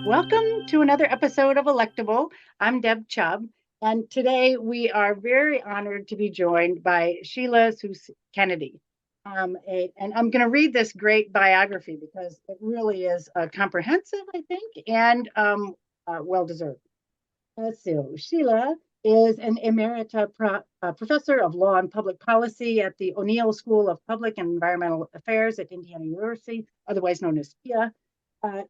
Welcome to another episode of Electable. I'm Deb Chubb, and today we are very honored to be joined by Sheila Kennedy. And I'm going to read this great biography because it really is comprehensive, I think, and well deserved. So, Sheila is an emerita professor of law and public policy at the O'Neill School of Public and Environmental Affairs at Indiana University, otherwise known as SPIA.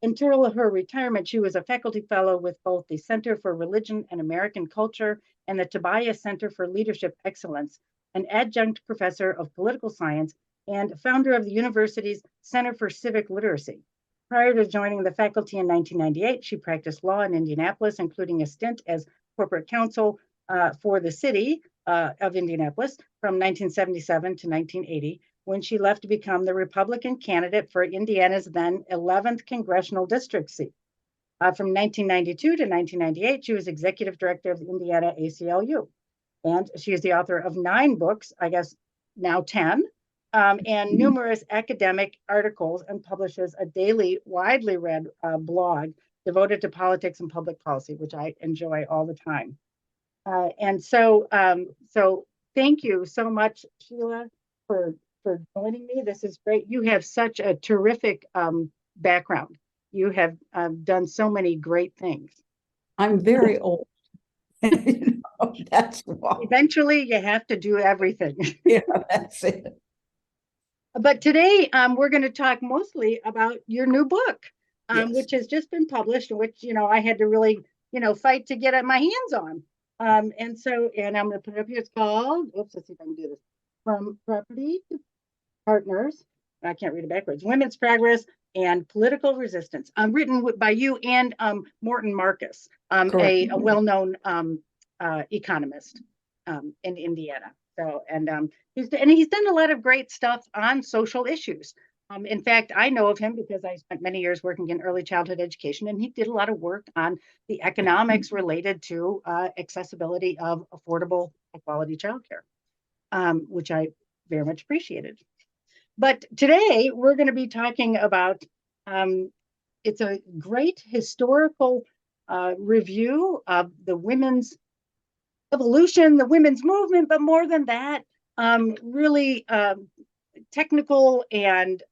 Until her retirement, she was a faculty fellow with both the Center for Religion and American Culture and the Tobias Center for Leadership Excellence, an adjunct professor of political science, and founder of the university's Center for Civic Literacy. Prior to joining the faculty in 1998, she practiced law in Indianapolis, including a stint as corporate counsel for the city of Indianapolis from 1977 to 1980, when she left to become the Republican candidate for Indiana's then 11th congressional district seat. From 1992 to 1998, she was executive director of the Indiana ACLU. And she is the author of 9 books, I guess now 10, and numerous academic articles, and publishes a daily, widely read blog devoted to politics and public policy, which I enjoy all the time. So thank you so much, Sheila, for joining me. This is great. You have such a terrific background. You have done so many great things. I'm very old. That's why. Eventually, you have to do everything. Yeah, that's it. But today, we're going to talk mostly about your new book, Yes. which has just been published, which, I had to really, fight to get my hands on. And I'm going to put it up here. It's called, let's see if I can do this. From Property to Partners, I can't read it backwards, Women's Progress and Political Resistance, written by you and Morton Marcus, a well-known economist in Indiana. So, he's done a lot of great stuff on social issues. In fact, I know of him because I spent many years working in early childhood education, and he did a lot of work on the economics related to accessibility of affordable, high-quality childcare, which I very much appreciated. But today we're going to be talking about, it's a great historical review of the women's evolution, the women's movement, but more than that, really technical and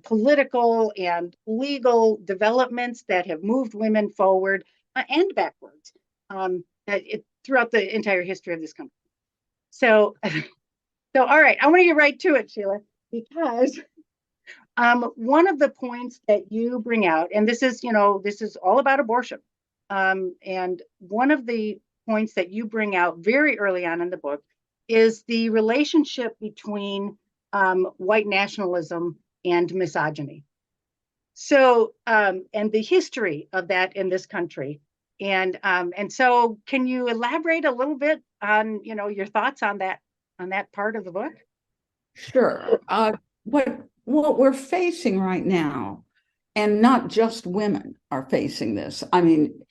political and legal developments that have moved women forward and backwards throughout the entire history of this country. So all right, I want to get right to it, Sheila, because one of the points that you bring out, and this is all about abortion, and one of the points that you bring out very early on in the book is the relationship between white nationalism and misogyny. So, and the history of that in this country. And so can you elaborate a little bit on, your thoughts on that part of the book? Sure. What we're facing right now, and not just women are facing this. I mean,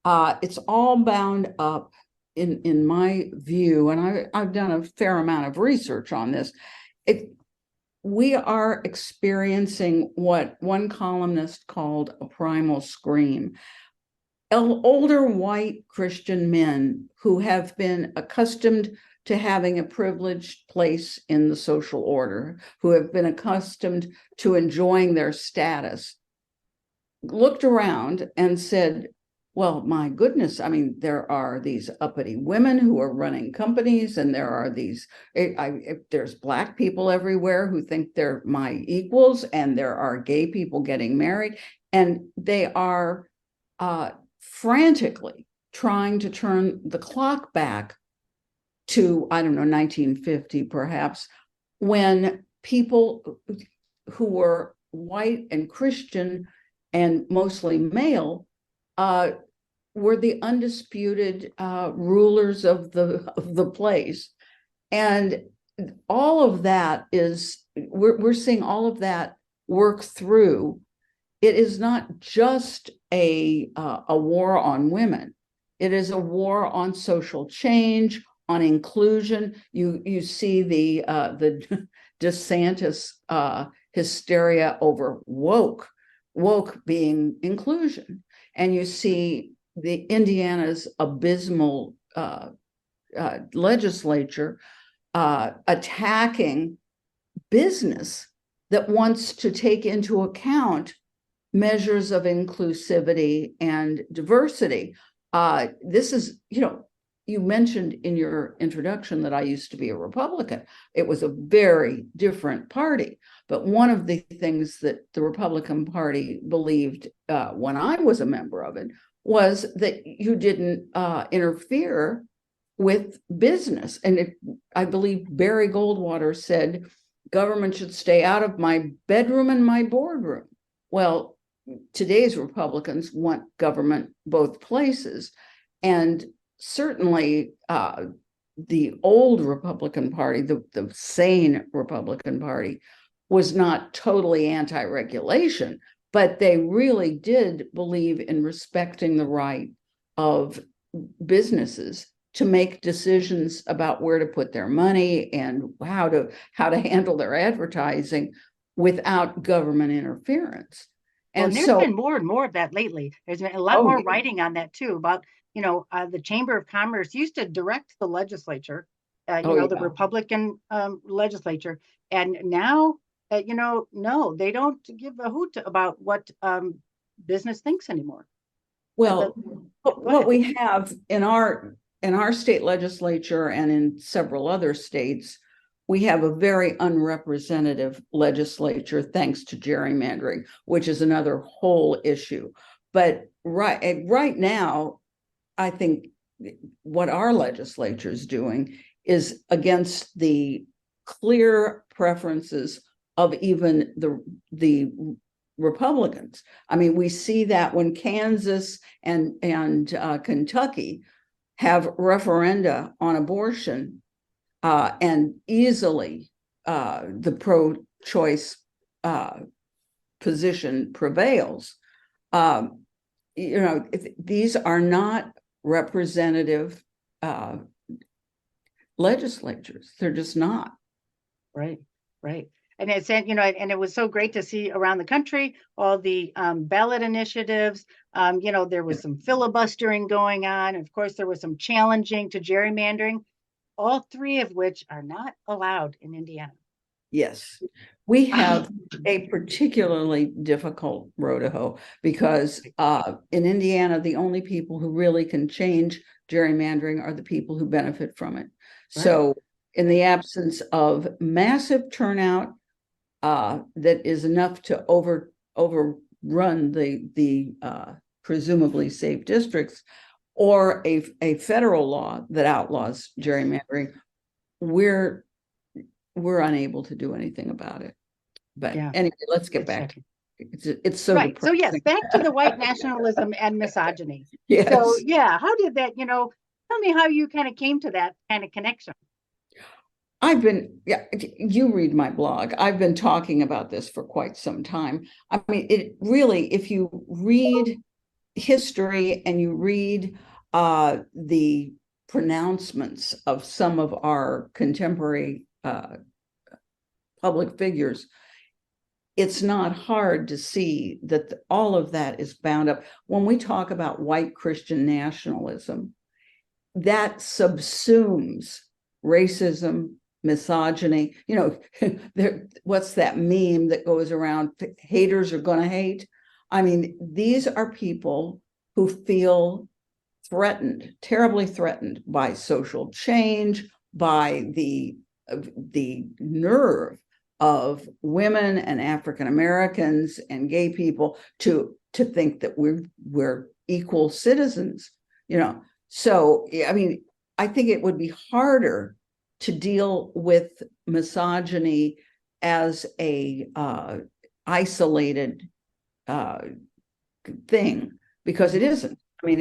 it's all bound up in my view, and I've done a fair amount of research on this. We are experiencing what one columnist called a primal scream. Older white Christian men who have been accustomed to having a privileged place in the social order, who have been accustomed to enjoying their status, looked around and said, well, my goodness, I mean, there are these uppity women who are running companies, and there are there's Black people everywhere who think they're my equals, and there are gay people getting married, and they are frantically trying to turn the clock back to, I don't know, 1950 perhaps, when people who were white and Christian and mostly male were the undisputed rulers of the place. And all of that we're seeing all of that work through. It is not just a war on women. It is a war on social change, on inclusion. You see the DeSantis hysteria over woke being inclusion. and you see the Indiana's abysmal legislature attacking business that wants to take into account measures of inclusivity and diversity. This is, you mentioned in your introduction that I used to be a Republican. It was a very different party. But one of the things that the Republican Party believed when I was a member of it was that you didn't interfere with business. And I believe Barry Goldwater said, government should stay out of my bedroom and my boardroom. Well, today's Republicans want government both places. And certainly the old Republican Party, the sane Republican Party, was not totally anti-regulation, but they really did believe in respecting the right of businesses to make decisions about where to put their money and how to handle their advertising without government interference. And there's been more and more of that lately. There's been a lot more writing on that too, about, the Chamber of Commerce used to direct the legislature, the Republican legislature. And now, no, they don't give a hoot about what business thinks anymore. Well, what we have in our state legislature and in several other states, we have a very unrepresentative legislature thanks to gerrymandering, which is another whole issue. But right now, I think what our legislature is doing is against the clear preferences of even the Republicans. I mean, we see that when Kansas and Kentucky have referenda on abortion, and easily the pro-choice position prevails. These are not representative legislatures. They're just not. Right. And it's, and it was so great to see around the country all the ballot initiatives. There was some filibustering going on. Of course, there was some challenging to gerrymandering, all three of which are not allowed in Indiana. Yes, we have a particularly difficult road to hoe because in Indiana, the only people who really can change gerrymandering are the people who benefit from it. Right. So in the absence of massive turnout that is enough to overrun the presumably safe districts, or a federal law that outlaws gerrymandering, we're unable to do anything about it. But anyway, let's get back. It's so right. So yes, back to the white nationalism and misogyny. Yes. So how did that? Tell me how you kind of came to that kind of connection. You read my blog. I've been talking about this for quite some time. I mean, it really, if you read history and you read the pronouncements of some of our contemporary public figures, it's not hard to see that all of that is bound up. When we talk about white Christian nationalism, that subsumes racism, misogyny. What's that meme that goes around? Haters are going to hate. I mean, these are people who feel threatened, terribly threatened by social change, by the nerve of women and African Americans and gay people to think that we're equal citizens. So I mean, I think it would be harder to deal with misogyny as a isolated thing, because it isn't. I mean,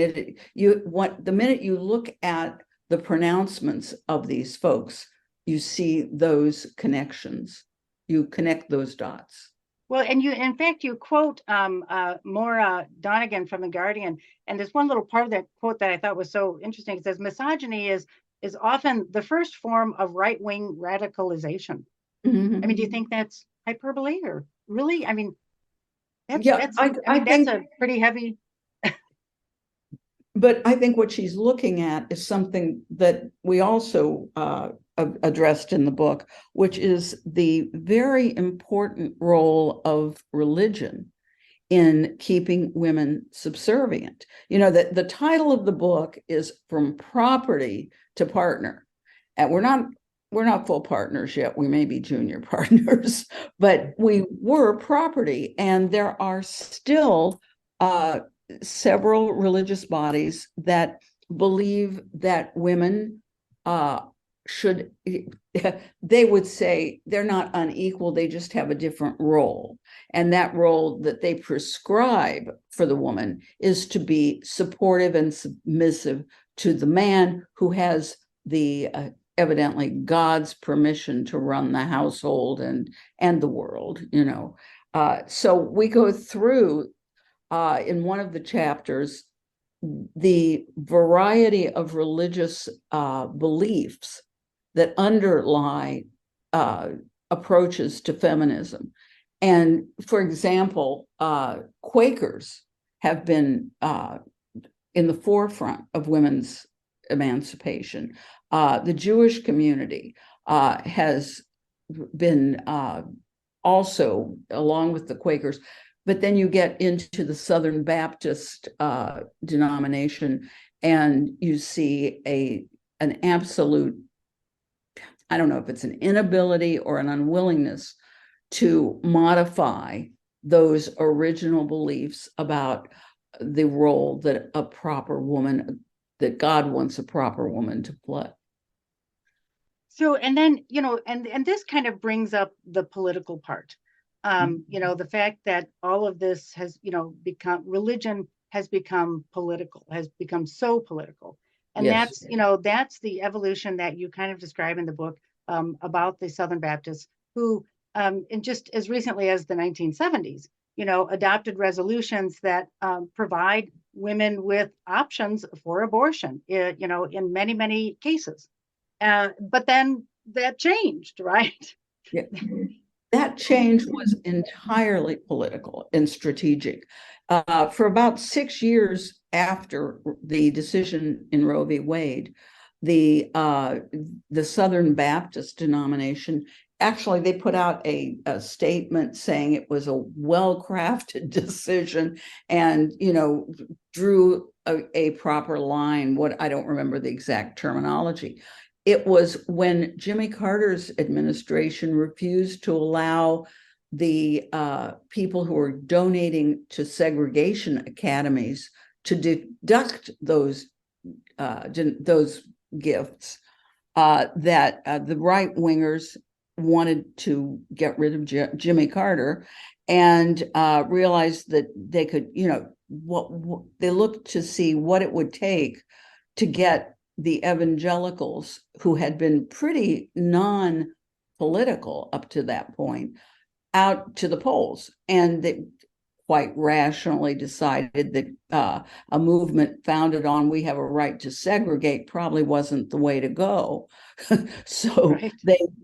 the minute you look at the pronouncements of these folks, you see those connections. You connect those dots. Well, and in fact, you quote Maura Donegan from The Guardian, and there's one little part of that quote that I thought was so interesting. It says, misogyny is often the first form of right-wing radicalization. Mm-hmm. I mean, do you think that's hyperbole, or really? I mean, that's I think a pretty heavy. But I think what she's looking at is something that we also addressed in the book, which is the very important role of religion in keeping women subservient. You know, that the title of the book is From Property to Partner. And we're not full partners yet. We may be junior partners, but we were property. And there are still several religious bodies that believe that women should, they would say they're not unequal, they just have a different role. And that role that they prescribe for the woman is to be supportive and submissive to the man who has the evidently God's permission to run the household and the world, you know. So we go through in one of the chapters the variety of religious beliefs that underlie approaches to feminism. And for example, Quakers have been in the forefront of women's emancipation. The Jewish community has been also, along with the Quakers, but then you get into the Southern Baptist denomination, and you see an absolute, I don't know if it's an inability or an unwillingness to modify those original beliefs about the role that a proper woman, that God wants a proper woman to play. So, and then, you know, and this kind of brings up the political part. You know, the fact that all of this has, you know, become, religion has become political, has become so political. And Yes. that's, you know, that's the evolution that you kind of describe in the book about the Southern Baptists who, and just as recently as the 1970s, you know, adopted resolutions that provide women with options for abortion, you know, in many, many cases. But then that changed, right? Yeah. That change was entirely political and strategic. For about 6 years after the decision in Roe v. Wade, the Southern Baptist denomination, actually, they put out a statement saying it was a well-crafted decision and, you know, drew a proper line. What, I don't remember the exact terminology. It was when Jimmy Carter's administration refused to allow the people who were donating to segregation academies to deduct those gifts, that the right wingers wanted to get rid of Jimmy Carter and realized that they could, you know, what they looked to see what it would take to get the evangelicals, who had been pretty non-political up to that point, out to the polls. And they quite rationally decided that a movement founded on we have a right to segregate probably wasn't the way to go. So right.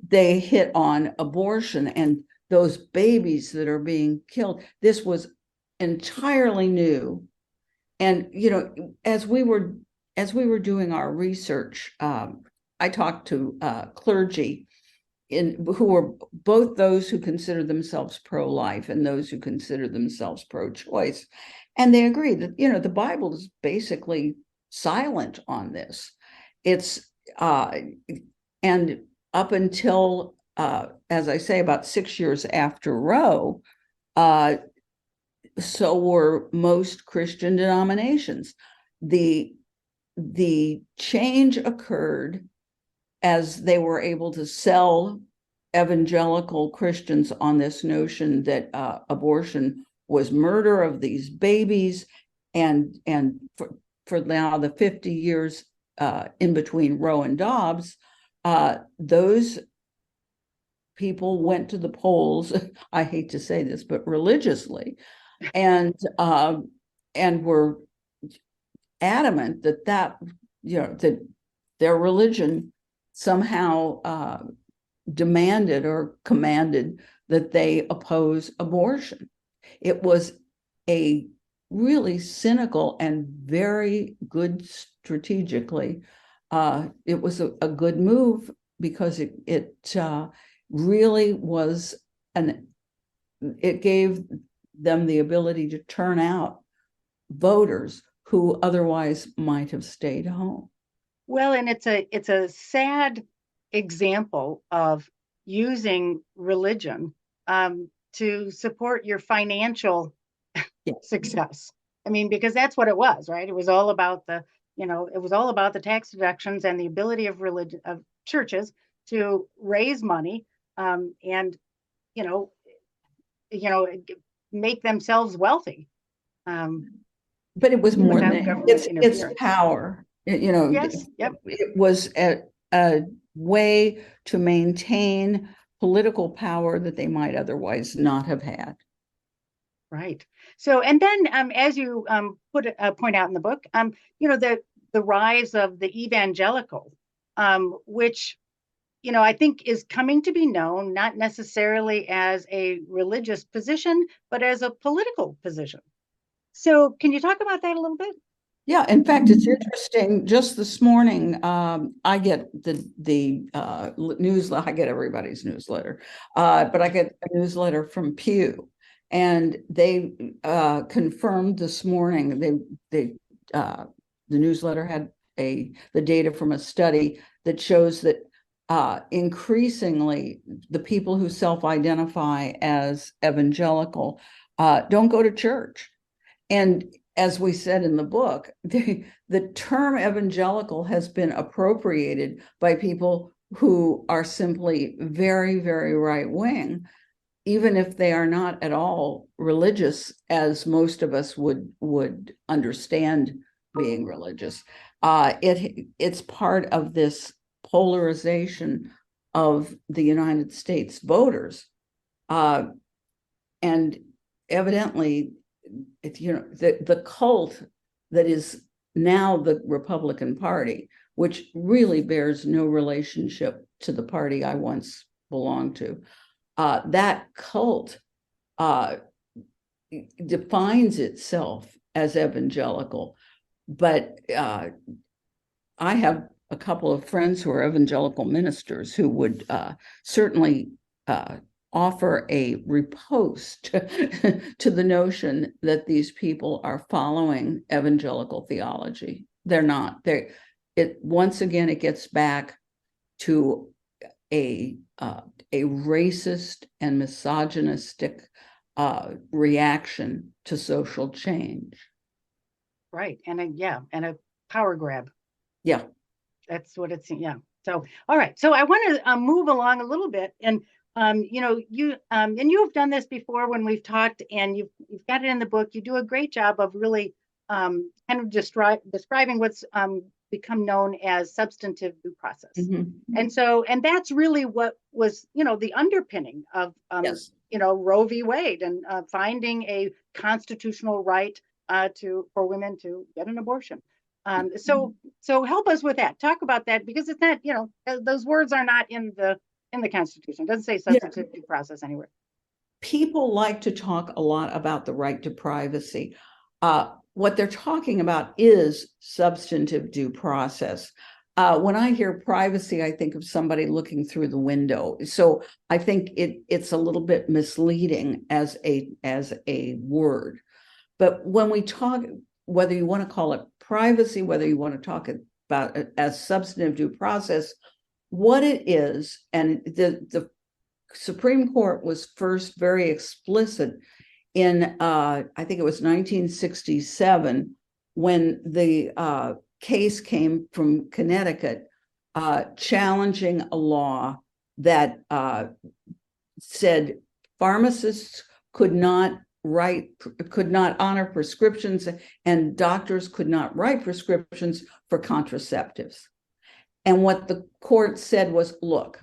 they hit on abortion and those babies that are being killed. This was entirely new. And, you know, as we were doing our research, I talked to clergy who were both those who consider themselves pro-life and those who consider themselves pro-choice. And they agree that, you know, the Bible is basically silent on this. It's, and up until, as I say, about 6 years after Roe, so were most Christian denominations. The change occurred as they were able to sell evangelical Christians on this notion that abortion was murder of these babies, and for now the 50 years in between Roe and Dobbs, those people went to the polls. I hate to say this, but religiously, and were adamant that you know, that their religion somehow demanded or commanded that they oppose abortion. It was a really cynical and very good strategically. It was a good move because it really was it gave them the ability to turn out voters who otherwise might have stayed home. Well, and it's a sad example of using religion to support your financial success. I mean, because that's what it was, right? It was all about the tax deductions and the ability of religion, of churches, to raise money and you know you know make themselves wealthy. But it was more than it's power. Yes, yep. It was a way to maintain political power that they might otherwise not have had. Right. So, and then as you point out in the book, the rise of the evangelical, which I think is coming to be known not necessarily as a religious position, but as a political position. So, can you talk about that a little bit? Yeah, in fact, it's interesting. Just this morning, I get the newsletter. I get everybody's newsletter, but I get a newsletter from Pew, and they confirmed this morning. The newsletter had the data from a study that shows that increasingly the people who self-identify as evangelical don't go to church. And as we said in the book, the term evangelical has been appropriated by people who are simply very, very right-wing, even if they are not at all religious, as most of us would understand being religious. It's part of this polarization of the United States voters. And evidently, the cult that is now the Republican Party, which really bears no relationship to the party I once belonged to, that cult defines itself as evangelical. But I have a couple of friends who are evangelical ministers who would certainly offer a riposte to the notion that these people are following evangelical theology. They're not. Once again, it gets back to a racist and misogynistic reaction to social change. Right, and a power grab. Yeah, that's what it's. Yeah. So, all right. So I want to move along a little bit, and you have done this before when we've talked, and you've got it in the book. You do a great job of really kind of describing what's become known as substantive due process. Mm-hmm. And that's really what was, the underpinning of, yes. Roe v. Wade, and finding a constitutional right for women to get an abortion. So help us with that. Talk about that, because it's not, those words are not in the Constitution. It doesn't say substantive due process anywhere. People like to talk a lot about the right to privacy. What they're talking about is substantive due process. When I hear privacy, I think of somebody looking through the window. So I think it's a little bit misleading as a word. But when we talk, whether you want to call it privacy, whether you want to talk about it as substantive due process, what it is, and the Supreme Court was first very explicit in, I think it was 1967, when the case came from Connecticut, challenging a law that said pharmacists could not honor prescriptions, and doctors could not write prescriptions for contraceptives. And what the court said was, look,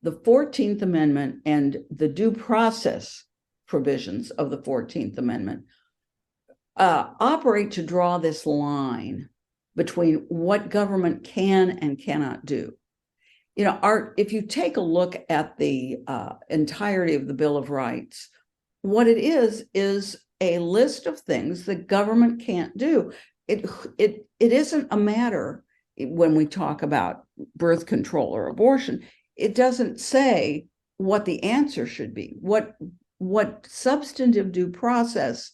the 14th Amendment and the due process provisions of the 14th Amendment operate to draw this line between what government can and cannot do. If you take a look at the entirety of the Bill of Rights, what it is a list of things that government can't do. It isn't a matter when we talk about birth control or abortion. It doesn't say what the answer should be. What substantive due process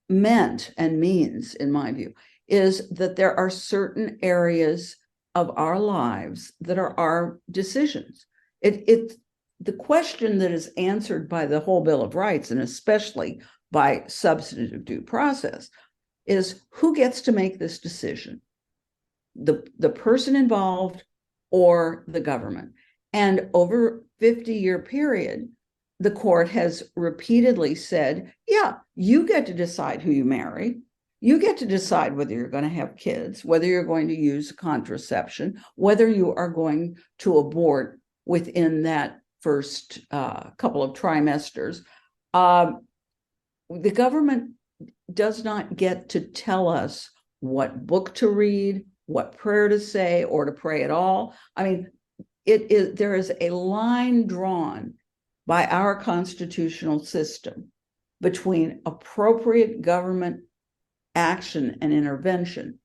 meant and means, in my view, is that there are certain areas of our lives that are our decisions. The question that is answered by the whole Bill of Rights, and especially by substantive due process, is who gets to make this decision? The person involved or the government? And over a 50-year period, the court has repeatedly said, yeah, you get to decide who you marry. You get to decide whether you're going to have kids, whether you're going to use contraception, whether you are going to abort within that first couple of trimesters. The government does not get to tell us what book to read, what prayer to say, or to pray at all. I mean, there is a line drawn by our constitutional system between appropriate government action and intervention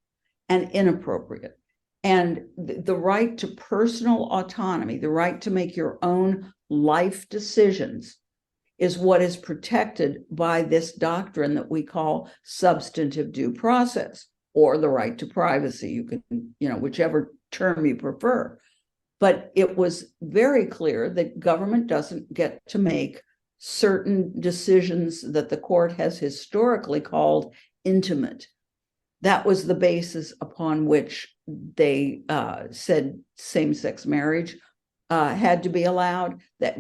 and inappropriate. And the right to personal autonomy, the right to make your own life decisions, is what is protected by this doctrine that we call substantive due process, or the right to privacy. You can, whichever term you prefer. But it was very clear that government doesn't get to make certain decisions that the court has historically called intimate. That was the basis upon which they said same-sex marriage had to be allowed, that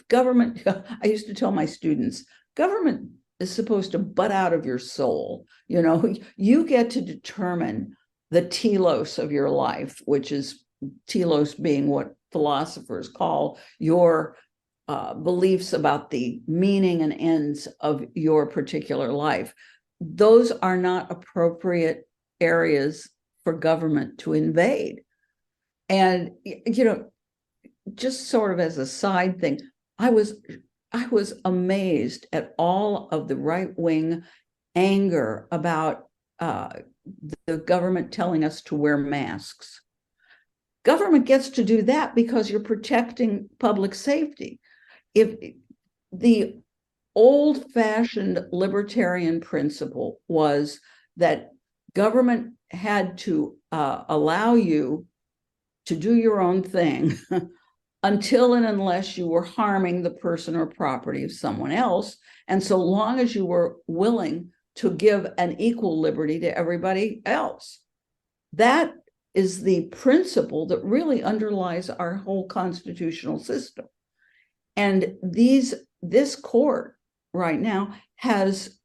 government, I used to tell my students, government is supposed to butt out of your soul. You get to determine the telos of your life, which is telos being what philosophers call your beliefs about the meaning and ends of your particular life. Those are not appropriate areas for government to invade. And, just sort of as a side thing, I was amazed at all of the right-wing anger about the government telling us to wear masks. Government gets to do that because you're protecting public safety. If the old-fashioned libertarian principle was that government had to allow you to do your own thing until and unless you were harming the person or property of someone else, and so long as you were willing to give an equal liberty to everybody else. That is the principle that really underlies our whole constitutional system. And this court right now has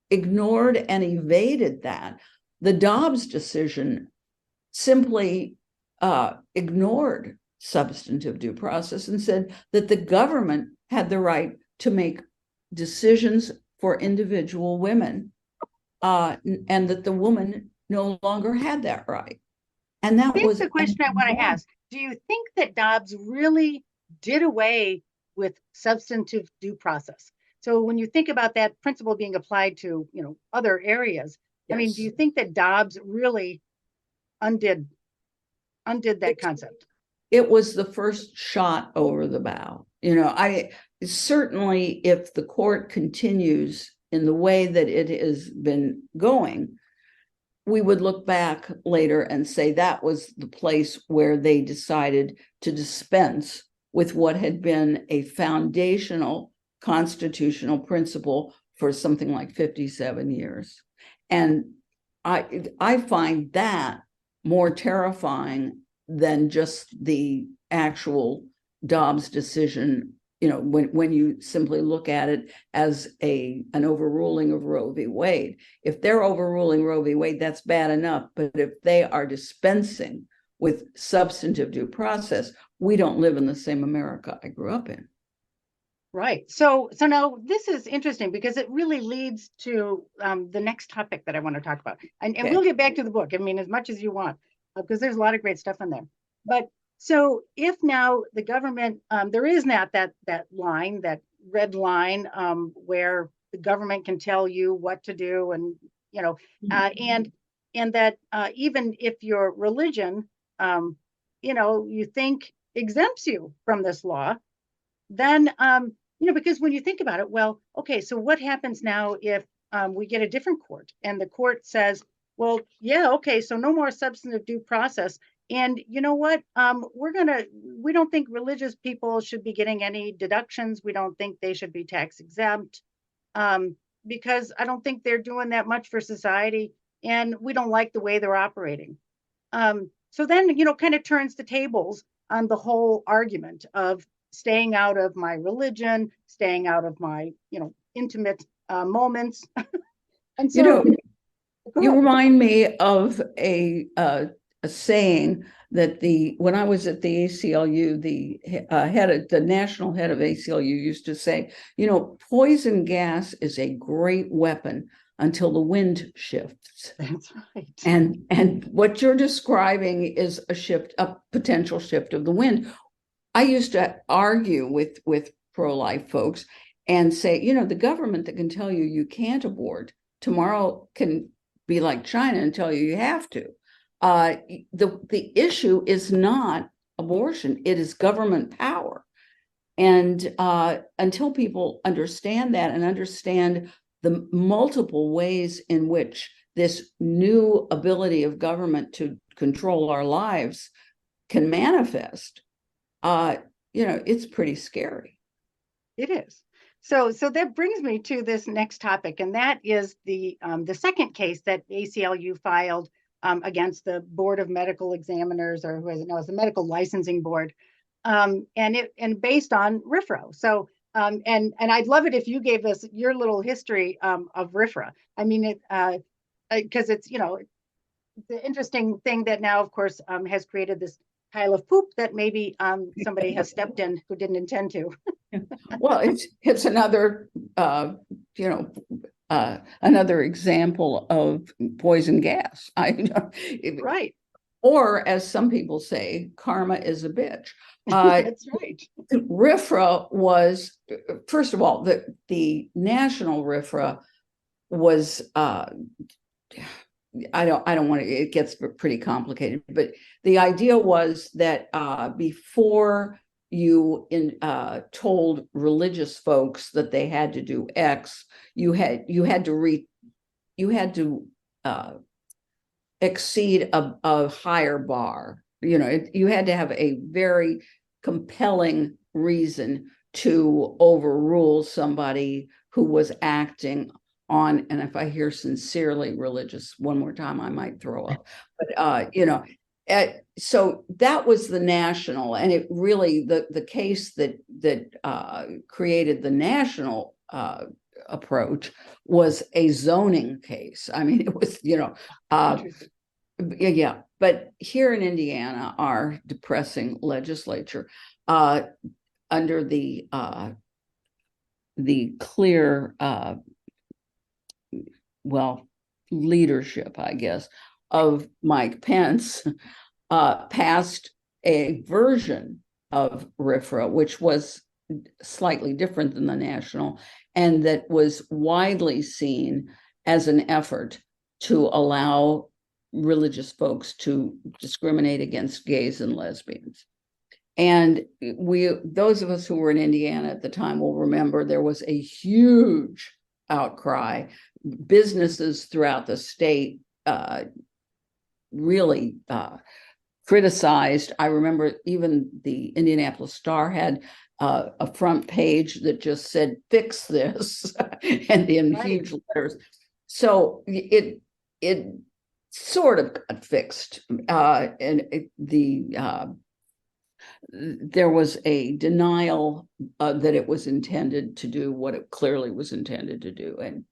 ignored and evaded that. The Dobbs decision simply ignored substantive due process and said that the government had the right to make decisions for individual women, and that the woman no longer had that right. And that was the question I want to ask. Do you think that Dobbs really did away with substantive due process? So when you think about that principle being applied to, other areas, yes. I mean, do you think that Dobbs really undid that concept? It was the first shot over the bow. I certainly, if the court continues in the way that it has been going, we would look back later and say that was the place where they decided to dispense with what had been a foundational constitutional principle for something like 57 years. And I find that more terrifying than just the actual Dobbs decision, when you simply look at it as an overruling of Roe v. Wade. If they're overruling Roe v. Wade, that's bad enough. But if they are dispensing with substantive due process, we don't live in the same America I grew up in. Right. So now this is interesting because it really leads to the next topic that I want to talk about. And okay. We'll get back to the book, as much as you want, because there's a lot of great stuff in there. But so if now the government, there is not that line that red line where the government can tell you what to do, and and that even if your religion, you think exempts you from this law, then because when you think about it, well, okay, so what happens now if we get a different court and the court says, well, yeah, okay, so no more substantive due process. And you know what? We don't think religious people should be getting any deductions. We don't think they should be tax exempt, because I don't think they're doing that much for society. And we don't like the way they're operating. So then, kind of turns the tables on the whole argument of staying out of my religion, staying out of my, intimate moments. And so, you remind me of a saying that when I was at the ACLU, the national head of ACLU used to say, poison gas is a great weapon until the wind shifts. That's right. And what you're describing is a potential shift of the wind. I used to argue with pro-life folks and say, the government that can tell you can't abort tomorrow can be like China and tell you have to. The issue is not abortion, it is government power. And until people understand that and understand the multiple ways in which this new ability of government to control our lives can manifest, it's pretty scary. It is. So that brings me to this next topic, and that is the second case that ACLU filed against the Board of Medical Examiners, or who is it? No, it's the Medical Licensing Board, and based on RFRA. So and I'd love it if you gave us your little history of RFRA. I mean, because it's the interesting thing that now, of course, has created this pile of poop that maybe somebody has stepped in who didn't intend to. Well, it's another another example of poison gas. Right. Or as some people say, karma is a bitch. That's right. RFRA was, first of all, the national RFRA was I don't want to, it gets pretty complicated, but the idea was that before you told religious folks that they had to do X, you had to exceed a higher bar. You had to have a very compelling reason to overrule somebody who was acting on, and if I hear sincerely religious one more time, I might throw up. But so that was the national, and it really the case that created the national approach was a zoning case. I mean, it was yeah. But here in Indiana, our depressing legislature, under the clear leadership, I guess, of Mike Pence, passed a version of RFRA, which was slightly different than the national, and that was widely seen as an effort to allow religious folks to discriminate against gays and lesbians. And those of us who were in Indiana at the time will remember there was a huge outcry. Businesses throughout the state really criticized. I remember even the Indianapolis Star had a front page that just said, "Fix this," and in huge letters. So it sort of got fixed, and there was a denial that it was intended to do what it clearly was intended to do. And,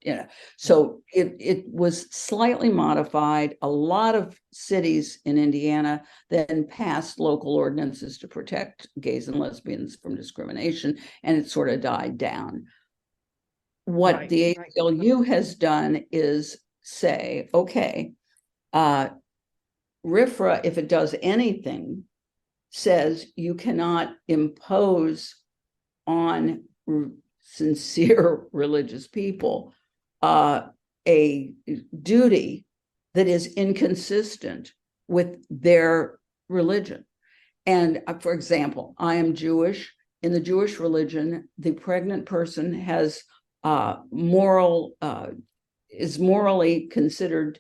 so it was slightly modified. A lot of cities in Indiana then passed local ordinances to protect gays and lesbians from discrimination, and it sort of died down. What the ACLU has done is say, okay, RFRA, if it does anything, says you cannot impose on sincere religious people a duty that is inconsistent with their religion. And for example, I am Jewish. In the Jewish religion, the pregnant person has is morally considered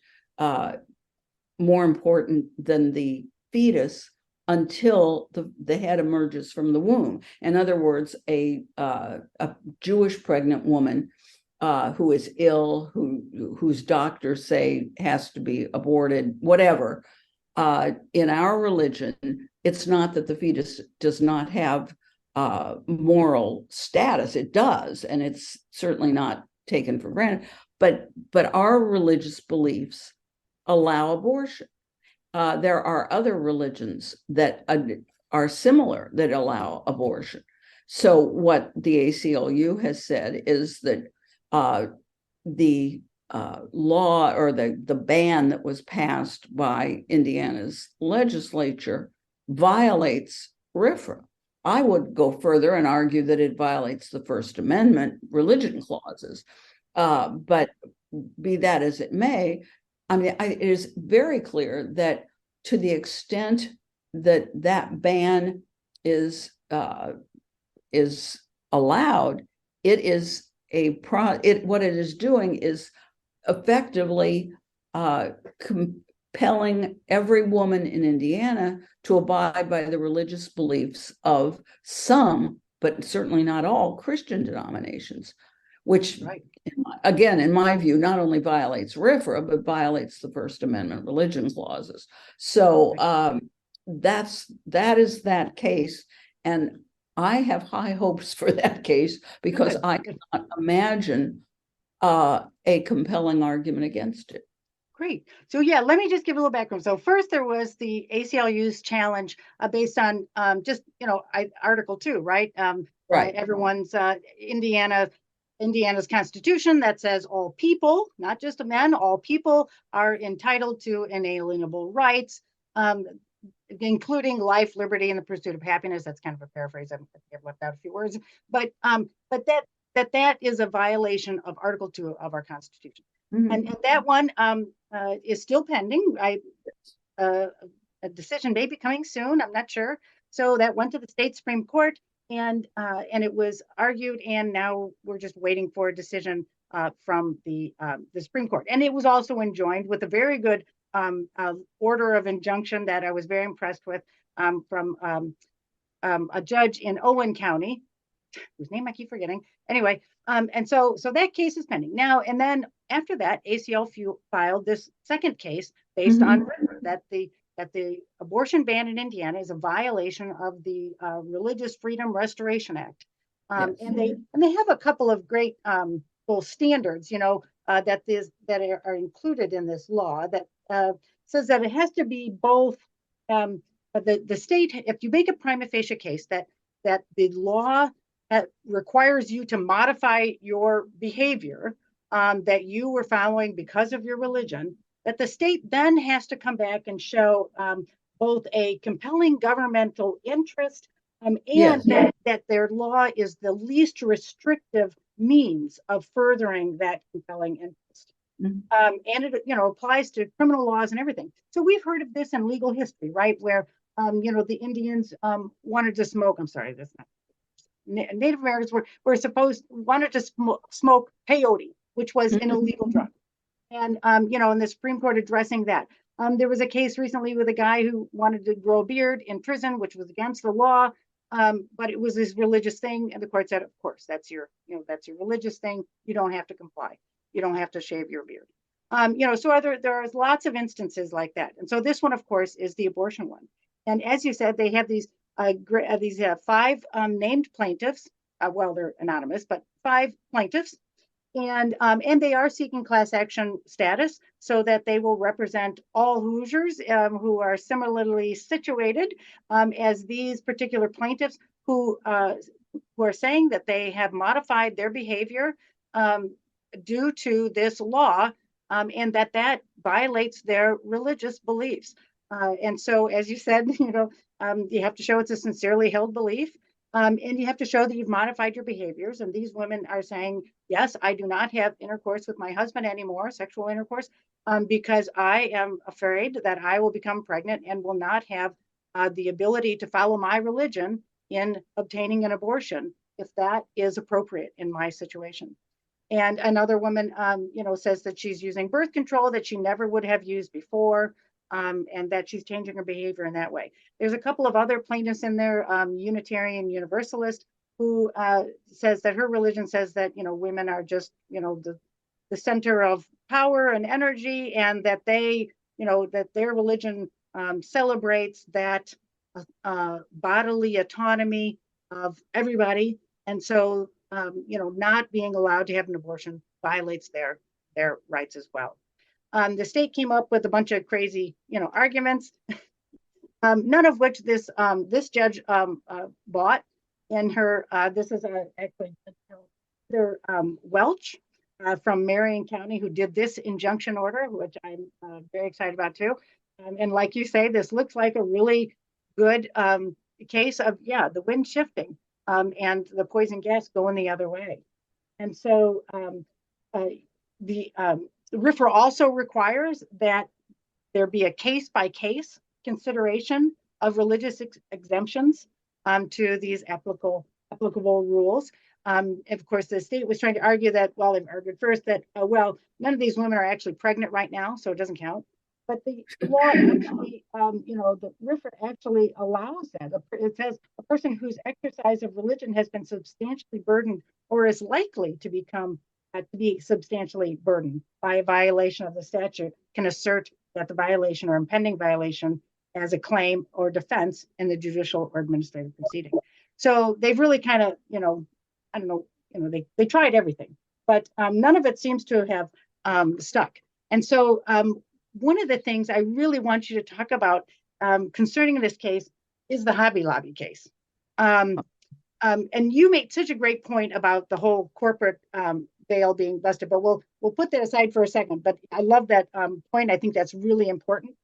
more important than the fetus until the head emerges from the womb. In other words, a Jewish pregnant woman who is ill, whose doctors say has to be aborted, whatever. In our religion, it's not that the fetus does not have moral status. It does, and it's certainly not taken for granted. But our religious beliefs allow abortion. There are other religions that are similar that allow abortion. So what the ACLU has said is that the law or the ban that was passed by Indiana's legislature violates RFRA. I would go further and argue that it violates the First Amendment religion clauses. But be that as it may, I mean, it is very clear that to the extent that that ban is allowed, it is what it is doing is effectively compelling every woman in Indiana to abide by the religious beliefs of some, but certainly not all, Christian denominations, which, right, again, in my view, not only violates RFRA, but violates the First Amendment religion clauses. So that is that case. And I have high hopes for that case because I cannot imagine a compelling argument against it. Great. So yeah, let me just give a little background. So first there was the ACLU's challenge based on just, Article 2, right? Right. Everyone's Indiana's constitution that says all people, not just men, all people are entitled to inalienable rights, including life, liberty, and the pursuit of happiness. That's kind of a paraphrase. I've left out a few words, but that is a violation of Article 2 of our Constitution. Mm-hmm. And that one is still pending. A decision may be coming soon. I'm not sure. So that went to the state Supreme Court, and it was argued, and now we're just waiting for a decision from the Supreme Court. And it was also enjoined with a very good order of injunction that I was very impressed with from a judge in Owen County, whose name I keep forgetting. Anyway, and so that case is pending now. And then after that, ACLU filed this second case based on that the abortion ban in Indiana is a violation of the Religious Freedom Restoration Act. Yes. And they have a couple of great standards, that are included in this law that says that it has to be both the state, if you make a prima facie case that the law requires you to modify your behavior that you were following because of your religion, that the state then has to come back and show both a compelling governmental interest and yes, that their law is the least restrictive means of furthering that compelling interest. Mm-hmm. And it applies to criminal laws and everything. So we've heard of this in legal history, right? Where the Indians wanted to smoke. I'm sorry, that's not. Native Americans wanted to smoke peyote, which was an illegal drug. And, and the Supreme Court addressing that. There was a case recently with a guy who wanted to grow a beard in prison, which was against the law. But it was this religious thing. And the court said, of course, that's your religious thing. You don't have to comply. You don't have to shave your beard. So there are lots of instances like that. And so this one, of course, is the abortion one. And as you said, they have these 5 named plaintiffs. Well, they're anonymous, but 5 plaintiffs. And they are seeking class action status so that they will represent all Hoosiers who are similarly situated as these particular plaintiffs who are saying that they have modified their behavior due to this law and that violates their religious beliefs. And so, as you said, you have to show it's a sincerely held belief. And you have to show that you've modified your behaviors. And these women are saying, yes, I do not have intercourse with my husband anymore, sexual intercourse, because I am afraid that I will become pregnant and will not have the ability to follow my religion in obtaining an abortion if that is appropriate in my situation. And another woman, says that she's using birth control that she never would have used before, and that she's changing her behavior in that way. There's a couple of other plaintiffs in there, Unitarian Universalist, who says that her religion says that, women are just, the center of power and energy, and that that their religion celebrates that bodily autonomy of everybody. And so, not being allowed to have an abortion violates their rights as well. The state came up with a bunch of crazy, arguments, none of which this judge bought. In her, this is actually Welch from Marion County, who did this injunction order, which I'm very excited about too. And like you say, this looks like a really good case of, the wind shifting and the poison gas going the other way. And so the RFRA also requires that there be a case-by-case consideration of religious exemptions to these applicable rules. Of course, the state was trying to argue that, well, they've argued first that, none of these women are actually pregnant right now, so it doesn't count. But the law actually, the RFRA actually allows that. It says a person whose exercise of religion has been substantially burdened or is likely to be substantially burdened by a violation of the statute can assert that the violation or impending violation as a claim or defense in the judicial or administrative proceeding. So they've really kind of, I don't know, they tried everything, but none of it seems to have stuck. And so one of the things I really want you to talk about concerning this case is the Hobby Lobby case. And you made such a great point about the whole corporate veil being busted, but we'll put that aside for a second. But I love that point. I think that's really important.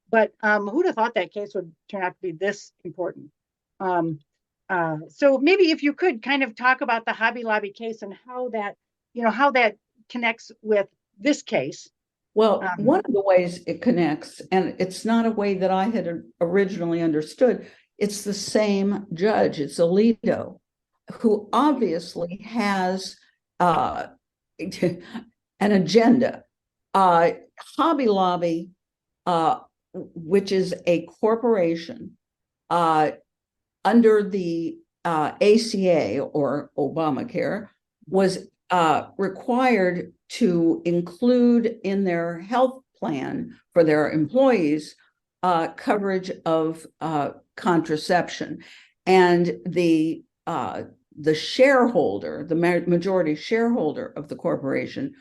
But who'd have thought that case would turn out to be this important? So maybe if you could kind of talk about the Hobby Lobby case and how that connects with this case. Well, one of the ways it connects, and it's not a way that I had originally understood, it's the same judge, it's Alito, who obviously has an agenda. Hobby Lobby, which is a corporation under the ACA or Obamacare, was required to include in their health plan for their employees coverage of contraception. And the shareholder, the majority shareholder of the corporation,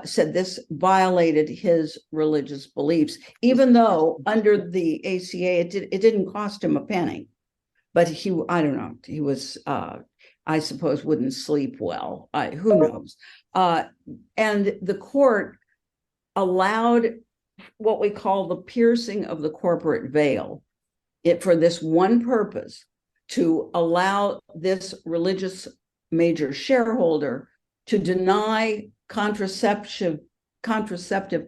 said this violated his religious beliefs, even though under the ACA it didn't cost him a penny. But I don't know, he was, I suppose, wouldn't sleep well. Who knows? And the court allowed what we call the piercing of the corporate veil for this one purpose, to allow this religious major shareholder to deny contraceptive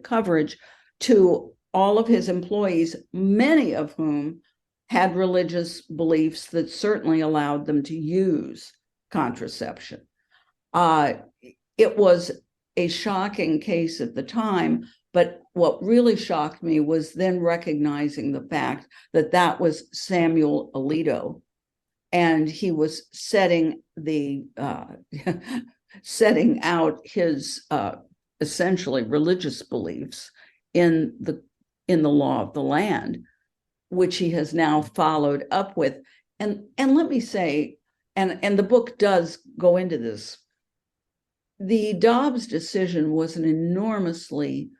coverage to all of his employees, many of whom had religious beliefs that certainly allowed them to use contraception. It was a shocking case at the time, but what really shocked me was then recognizing the fact that that was Samuel Alito, and he was setting out his essentially religious beliefs in the law of the land, which he has now followed up with. And let me say, and the book does go into this, the Dobbs decision was an enormously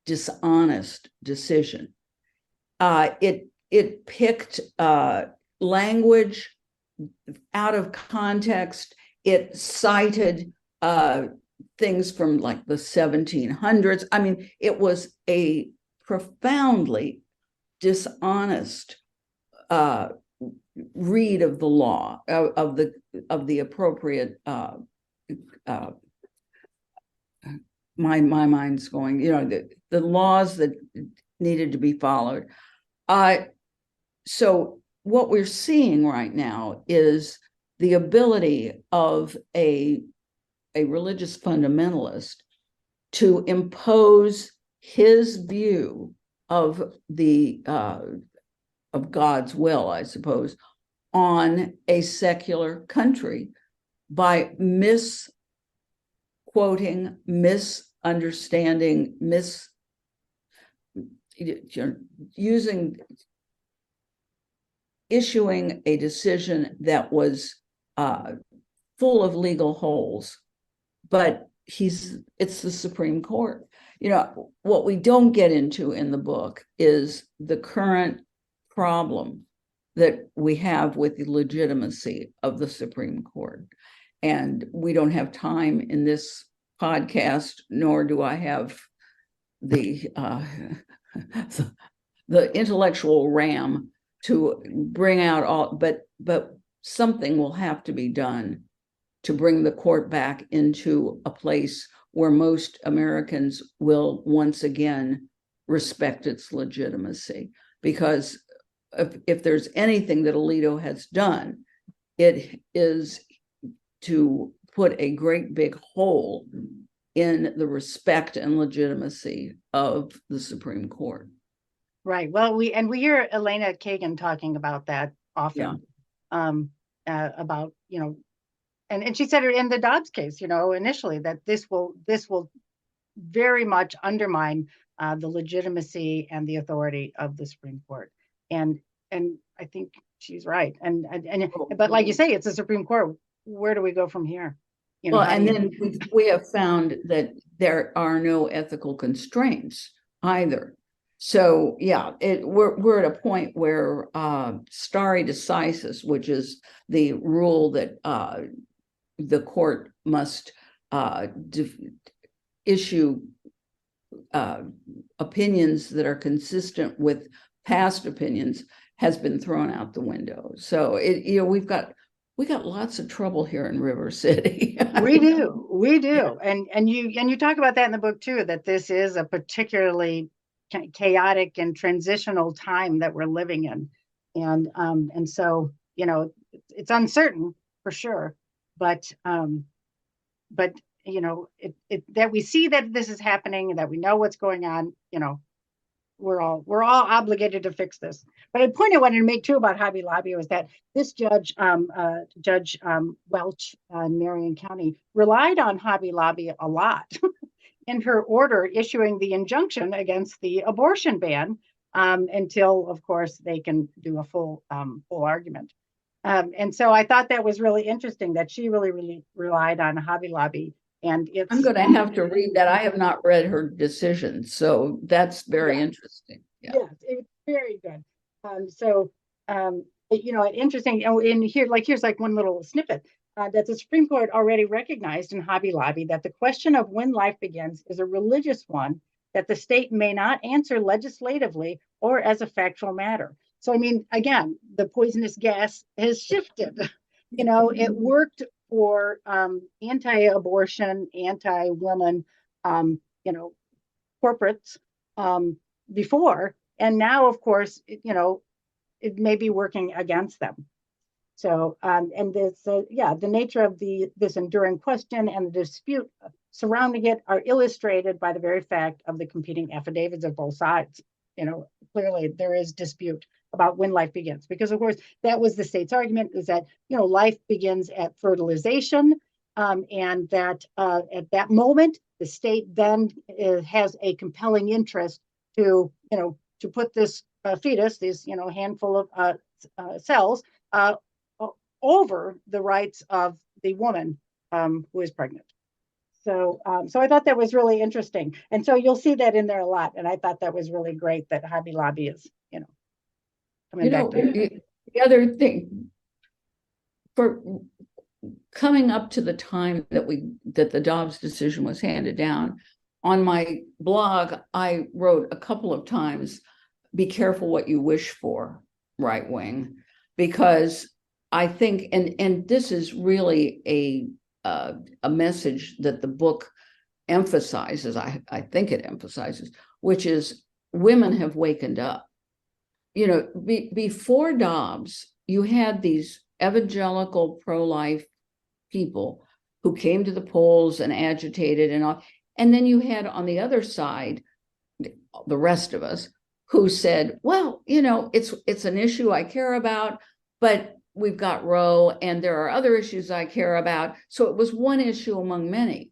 dishonest decision. It picked language out of context. It cited things from like the 1700s. I mean, it was a profoundly dishonest read of the law, of the appropriate my mind's going, the laws that needed to be followed. So what we're seeing right now is the ability of a religious fundamentalist to impose his view of of God's will, I suppose, on a secular country by misquoting, misunderstanding, issuing a decision that was full of legal holes, but it's the Supreme Court. What we don't get into in the book is the current problem that we have with the legitimacy of the Supreme Court. And we don't have time in this podcast, nor do I have the intellectual RAM to bring out all, but something will have to be done to bring the court back into a place where most Americans will once again respect its legitimacy. Because if there's anything that Alito has done, it is to put a great big hole in the respect and legitimacy of the Supreme Court. Right. Well, we hear Elena Kagan talking about that often. Yeah. About, and she said it in the Dobbs case, initially, that this will very much undermine the legitimacy and the authority of the Supreme Court. And I think she's right. But like you say, it's the Supreme Court. Where do we go from here? Then we have found that there are no ethical constraints either. So yeah, we're at a point where stare decisis, which is the rule that the court must issue opinions that are consistent with past opinions, has been thrown out the window. So we've got lots of trouble here in River City. We do, and you talk about that in the book too. That this is a particularly chaotic and transitional time that we're living in, and so it's uncertain for sure, but that we see that this is happening and that we know what's going on. We're all obligated to fix this. But a point I wanted to make too about Hobby Lobby was that this Judge Welch in Marion County relied on Hobby Lobby a lot in her order issuing the injunction against the abortion ban until, of course, they can do a full argument. And so I thought that was really interesting that she really relied on Hobby Lobby. And I'm going to have to read that. I have not read her decision, so that's very interesting. Yeah, it's very good. Interesting. In here, here's one little snippet that the Supreme Court already recognized in Hobby Lobby that the question of when life begins is a religious one that the state may not answer legislatively or as a factual matter. So, again, the poisonous gas has shifted. It worked for anti-abortion, anti-women, corporates before, and now, of course, it may be working against them. So, the nature of this enduring question and the dispute surrounding it are illustrated by the very fact of the competing affidavits of both sides. Clearly there is dispute about when life begins, because of course that was the state's argument, is that life begins at fertilization, and that at that moment the state then has a compelling interest to put this fetus, this handful of cells, over the rights of the woman who is pregnant. So I thought that was really interesting, and so you'll see that in there a lot. And I thought that was really great that Hobby Lobby is coming back to the other thing, for coming up to the time that the Dobbs decision was handed down, on my blog I wrote a couple of times, "Be careful what you wish for, right wing," because I think, and this is really a message that the book emphasizes, I think it emphasizes, which is women have wakened up. You know, before Dobbs, you had these evangelical pro-life people who came to the polls and agitated and all. And then you had on the other side, the rest of us who said, well, you know, it's an issue I care about, but we've got Roe and there are other issues I care about. So it was one issue among many.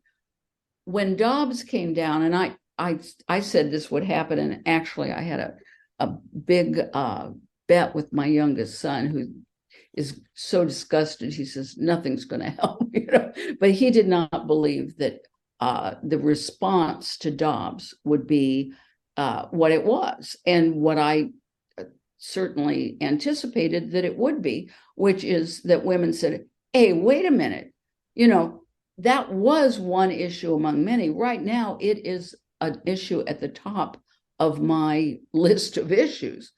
When Dobbs came down, and I said this would happen, and actually I had a big bet with my youngest son, who is so disgusted. He says, nothing's going to help, you know, but he did not believe that the response to Dobbs would be what it was, and what I certainly anticipated that it would be, which is that women said, hey, wait a minute, you know, that was one issue among many. Right now, it is an issue at the top of my list of issues.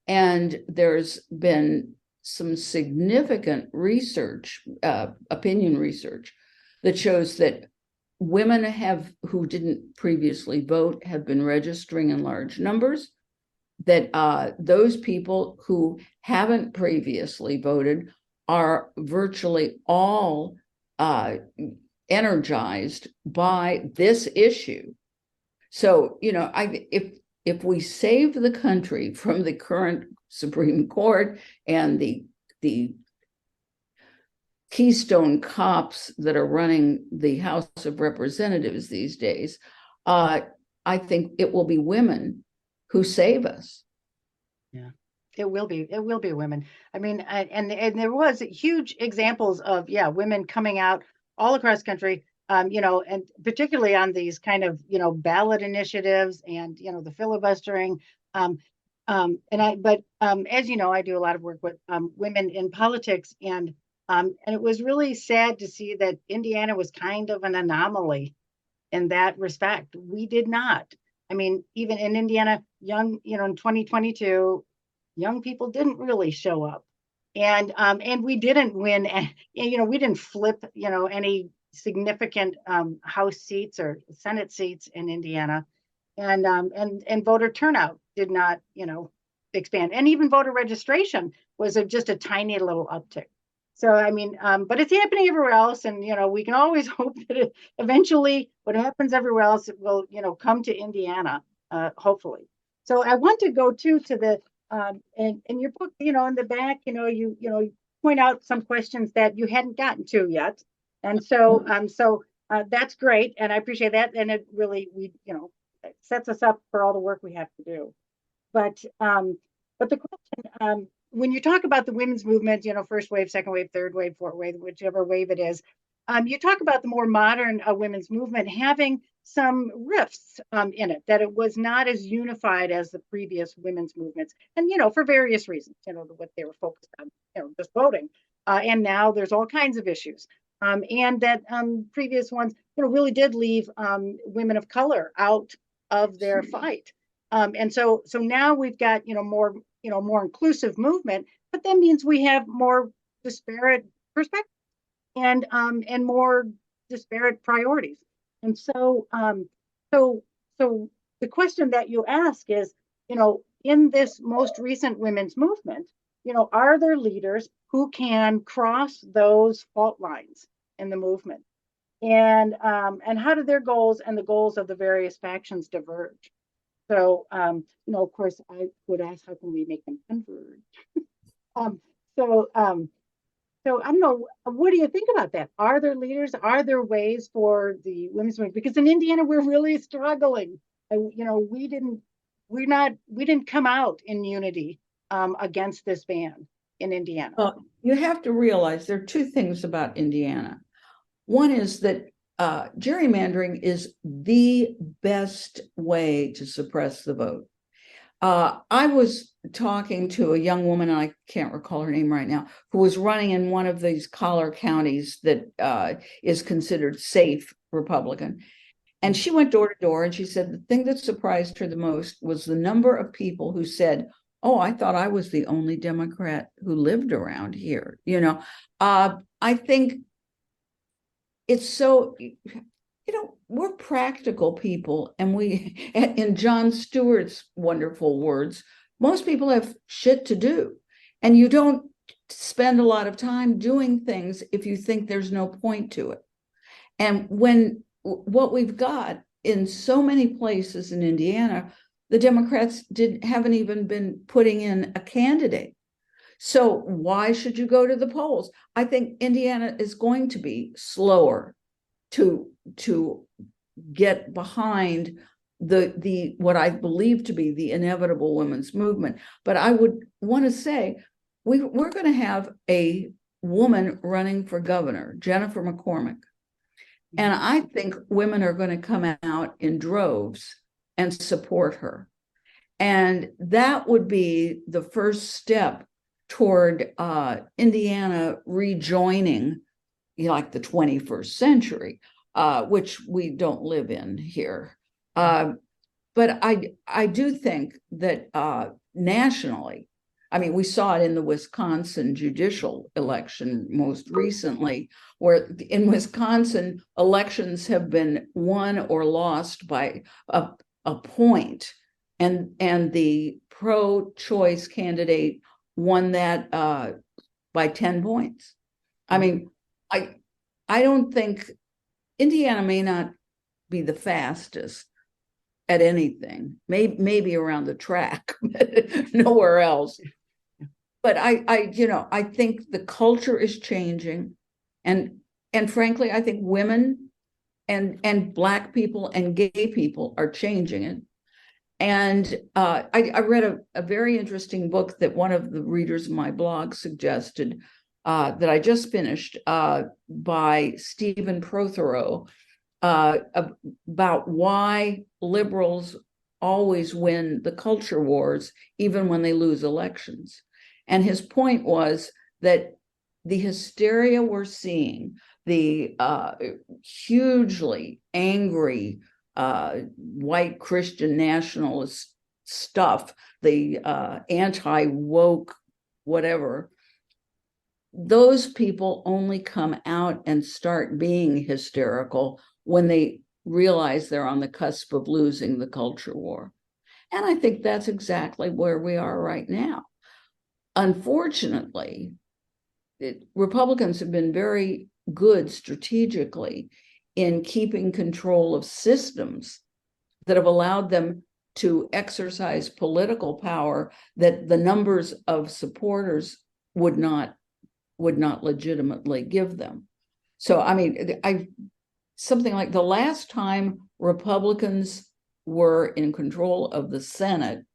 And there's been some significant research, opinion research, that shows that women who didn't previously vote have been registering in large numbers, that those people who haven't previously voted are virtually all energized by this issue. So, you know, if we save the country from the current Supreme Court and the Keystone cops that are running the House of Representatives these days, I think it will be women who save us. Yeah, it will be women. I mean, and there was huge examples of, women coming out all across the country, you know, and particularly on these kind of, you know, ballot initiatives and, you know, the filibustering. But as you know, I do a lot of work with women in politics, and it was really sad to see that Indiana was kind of an anomaly in that respect. We did not. I mean, even in Indiana, in 2022, young people didn't really show up, and we didn't win, and you know, we didn't flip, you know, any significant House seats or Senate seats in Indiana, and voter turnout did not, you know, expand, and even voter registration was just a tiny little uptick. So I mean, but it's happening everywhere else, and you know, we can always hope that eventually, what happens everywhere else, it will, you know, come to Indiana, hopefully. So I want to go to the in your book, you know, in the back, you know, you point out some questions that you hadn't gotten to yet, and so that's great, and I appreciate that, and it really, it sets us up for all the work we have to do. But the question, when you talk about the women's movement, you know, first wave, second wave, third wave, fourth wave, whichever wave it is, you talk about the more modern women's movement having some rifts in it, that it was not as unified as the previous women's movements, and you know, for various reasons, you know, what they were focused on, you know, just voting, and now there's all kinds of issues, and that previous ones, you know, really did leave women of color out of their fight. And so now we've got, you know, more inclusive movement, but that means we have more disparate perspectives and more disparate priorities. And so the question that you ask is, you know, in this most recent women's movement, you know, are there leaders who can cross those fault lines in the movement, and how do their goals and the goals of the various factions diverge? So, you know, of course, I would ask, how can we make them converge? So I don't know, what do you think about that? Are there leaders? Are there ways for the women's movement? Because in Indiana, we're really struggling. You know, we didn't come out in unity against this ban in Indiana. Well, you have to realize there are two things about Indiana. One is that gerrymandering is the best way to suppress the vote. I was talking to a young woman, and I can't recall her name right now, who was running in one of these collar counties that is considered safe Republican. And she went door to door, and she said the thing that surprised her the most was the number of people who said, oh, I thought I was the only Democrat who lived around here. I think it's so, we're practical people, and we, in Jon Stewart's wonderful words, most people have shit to do, and you don't spend a lot of time doing things if you think there's no point to it. And when what we've got in so many places in Indiana, the Democrats haven't even been putting in a candidate. So why should you go to the polls? I think Indiana is going to be slower to get behind the what I believe to be the inevitable women's movement. But I would want to say we're going to have a woman running for governor, Jennifer McCormick. And I think women are going to come out in droves and support her. And that would be the first step toward Indiana rejoining, like the 21st century, which we don't live in here. But I do think that nationally, I mean, we saw it in the Wisconsin judicial election most recently, where in Wisconsin, elections have been won or lost by a point, and the pro-choice candidate won that by 10 points. I mean, I don't think Indiana may not be the fastest at anything, maybe around the track, nowhere else. But I think the culture is changing, and frankly, I think women and Black people and gay people are changing it. And I read a very interesting book that one of the readers of my blog suggested, that I just finished, by Stephen Prothero, about why liberals always win the culture wars, even when they lose elections. And his point was that the hysteria we're seeing, the hugely angry white Christian nationalist stuff, the anti-woke whatever, those people only come out and start being hysterical when they realize they're on the cusp of losing the culture war. And I think that's exactly where we are right now. Unfortunately, Republicans have been very good strategically in keeping control of systems that have allowed them to exercise political power that the numbers of supporters would not legitimately give them. So, I mean, something like the last time Republicans were in control of the Senate,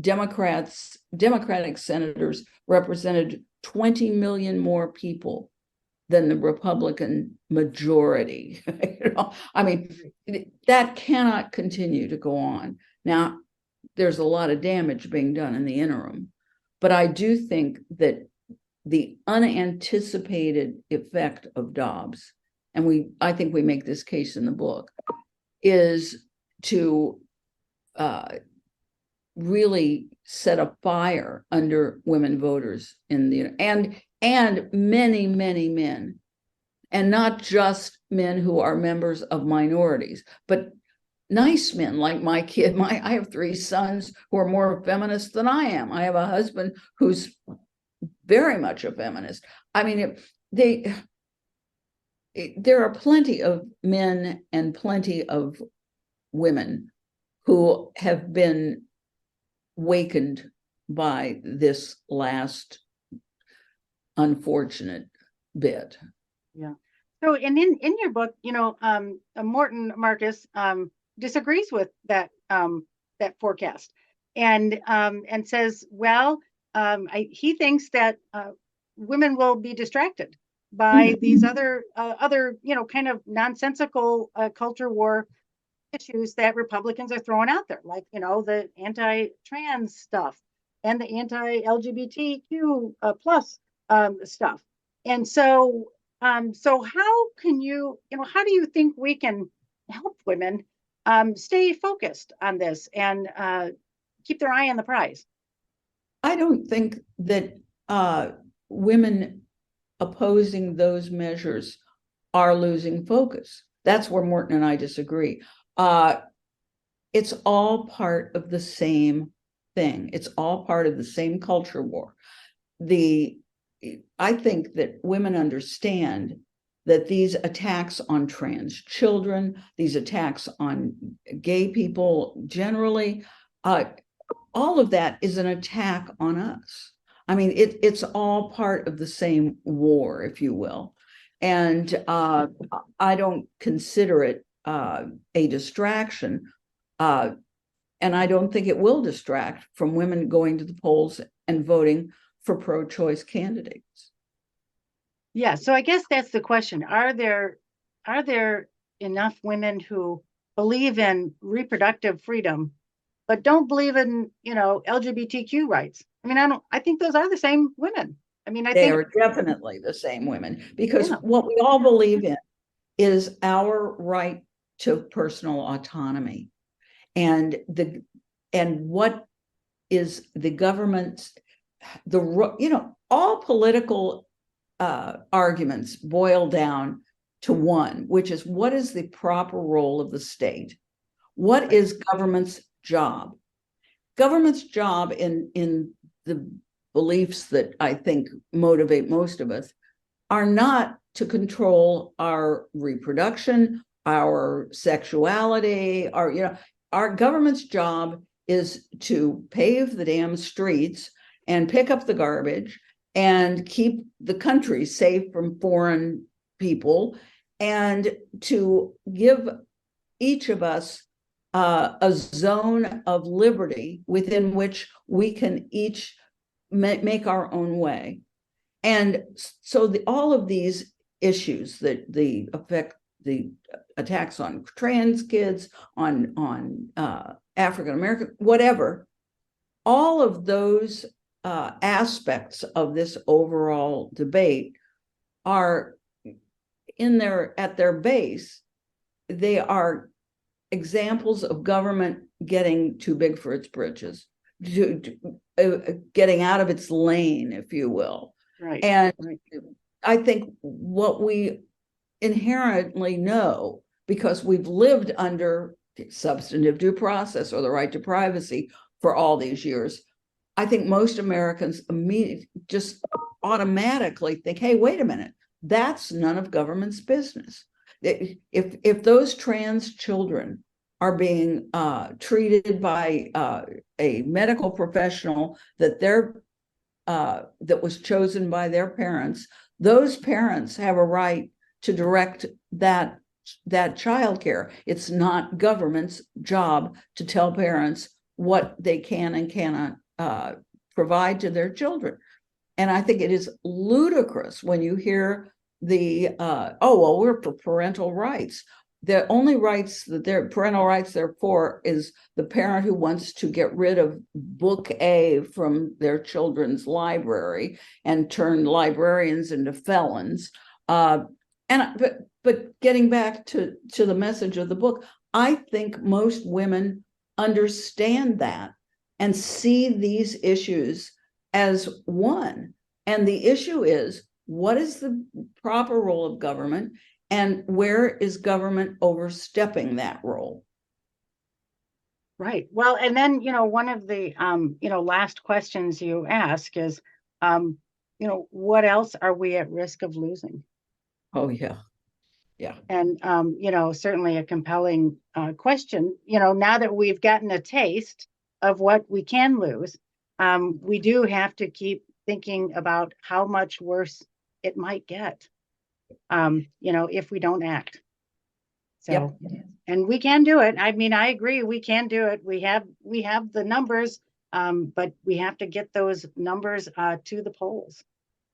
Democratic senators represented 20 million more people than the Republican majority. I mean, that cannot continue to go on. Now, there's a lot of damage being done in the interim, but I do think that the unanticipated effect of Dobbs, and I think we make this case in the book, is to really set a fire under women voters in the and many men, and not just men who are members of minorities, but nice men like my kid. I have 3 sons who are more feminist than I am. I have a husband who's very much a feminist. I mean, there are plenty of men and plenty of women who have been wakened by this last unfortunate bit. Yeah. So, and in your book, Morton Marcus disagrees with that forecast, and says, well, he thinks that women will be distracted by these other kind of nonsensical culture war issues that Republicans are throwing out there, like the anti-trans stuff and the anti-LGBTQ plus stuff. And so how can how do you think we can help women stay focused on this and keep their eye on the prize. I don't think that women opposing those measures are losing focus. That's where Morton and I disagree. It's all part of the same thing. It's all part of the same culture war. I think that women understand that these attacks on trans children, these attacks on gay people generally, all of that is an attack on us. I mean, it's all part of the same war, if you will. And I don't consider it a distraction. And I don't think it will distract from women going to the polls and voting for pro-choice candidates. Yeah, so I guess that's the question. Are there enough women who believe in reproductive freedom, but don't believe in, LGBTQ rights? I mean, I think those are the same women. I mean, They are definitely the same women, because Yeah. what we all believe in is our right to personal autonomy. And what is the government's, all political arguments boil down to one, which is, what is the proper role of the state? What is government's job? Government's job, in the beliefs that I think motivate most of us, are not to control our reproduction, our sexuality, our government's job is to pave the damn streets and pick up the garbage and keep the country safe from foreign people, and to give each of us a zone of liberty within which we can each make our own way. And so all of these issues that affect the attacks on trans kids, on African American, whatever, all of those aspects of this overall debate are at their base, they are examples of government getting too big for its britches, getting out of its lane, if you will. Right. And I think what we inherently know, because we've lived under substantive due process or the right to privacy for all these years, I think most Americans just automatically think, hey, wait a minute, that's none of government's business. If those trans children are being treated by a medical professional that was chosen by their parents, those parents have a right to direct that child care. It's not government's job to tell parents what they can and cannot provide to their children. And I think it is ludicrous when you hear we're for parental rights. The only rights that their parental rights they're for is the parent who wants to get rid of book A from their children's library and turn librarians into felons. But getting back to the message of the book, I think most women understand that and see these issues as one. And the issue is, what is the proper role of government, and where is government overstepping that role? Right. Well, and then, one of the, last questions you ask is, what else are we at risk of losing? Oh, yeah. Yeah. And, certainly a compelling question, now that we've gotten a taste of what we can lose, we do have to keep thinking about how much worse it might get, if we don't act. So, yep. And we can do it. I mean, I agree, we can do it. We have the numbers, but we have to get those numbers to the polls.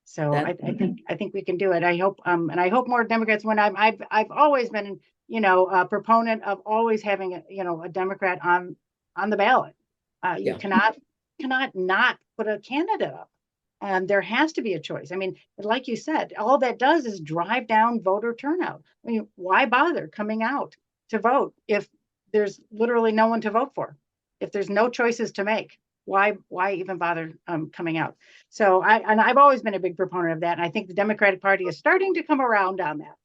So I think we can do it. I hope, and I hope more Democrats win. I've always been, a proponent of always having a Democrat on the ballot. You cannot not put a candidate up. There has to be a choice. I mean, like you said, all that does is drive down voter turnout. I mean, why bother coming out to vote if there's literally no one to vote for? if there's no choices to make, why even bother coming out? So I've always been a big proponent of that, and I think the Democratic Party is starting to come around on that.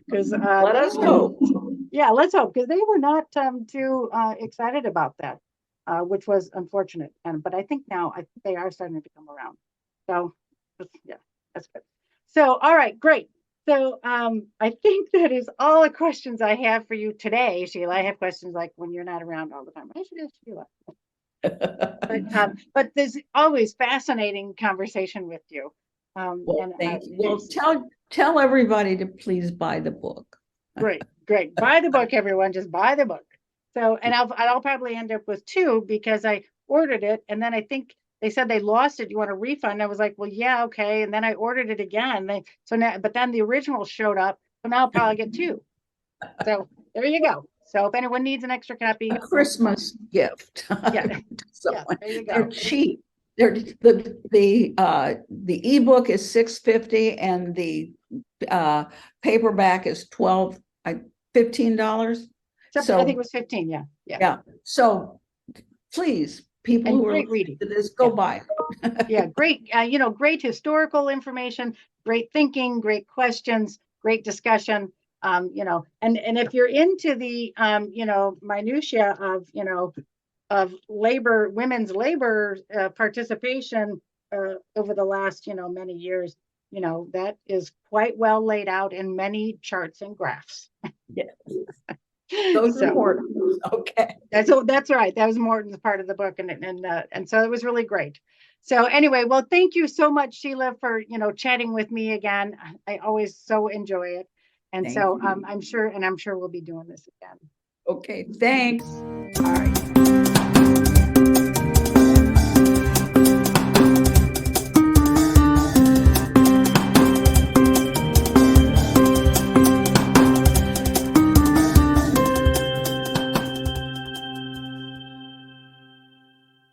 Because let us hope. Yeah, let's hope, because they were not too excited about that, which was unfortunate. But I think now they are starting to come around. So yeah, that's good. So all right, great. So I think that is all the questions I have for you today, Sheila. I have questions like when you're not around all the time. I should ask Sheila. But there's always fascinating conversation with you. Well, thank you. Well, tell everybody to please buy the book. Great. Buy the book, everyone. Just buy the book. So, and I'll probably end up with 2 because I ordered it, and then I think they said they lost it. You want a refund? I was like, well, yeah, okay. And then I ordered it again. So now, but then the original showed up, so now I'll probably get 2. So there you go. So if anyone needs an extra copy, a Christmas gift. Yeah, yeah, there you go. They're cheap. The ebook is $6.50 and the paperback is $15. So I think it was 15. Yeah. So please, people and who are reading to this, go buy. Yeah, great. Great historical information, great thinking, great questions, great discussion. And if you're into the minutia of labor, women's labor participation over the last many years, that is quite well laid out in many charts and graphs. Yes. Those are Morton's. Okay. That's right. That was Morton's part of the book, and so it was really great. So anyway, well, thank you so much, Sheila, for chatting with me again. I always so enjoy it, and so I'm sure we'll be doing this again. Okay. Thanks. All right.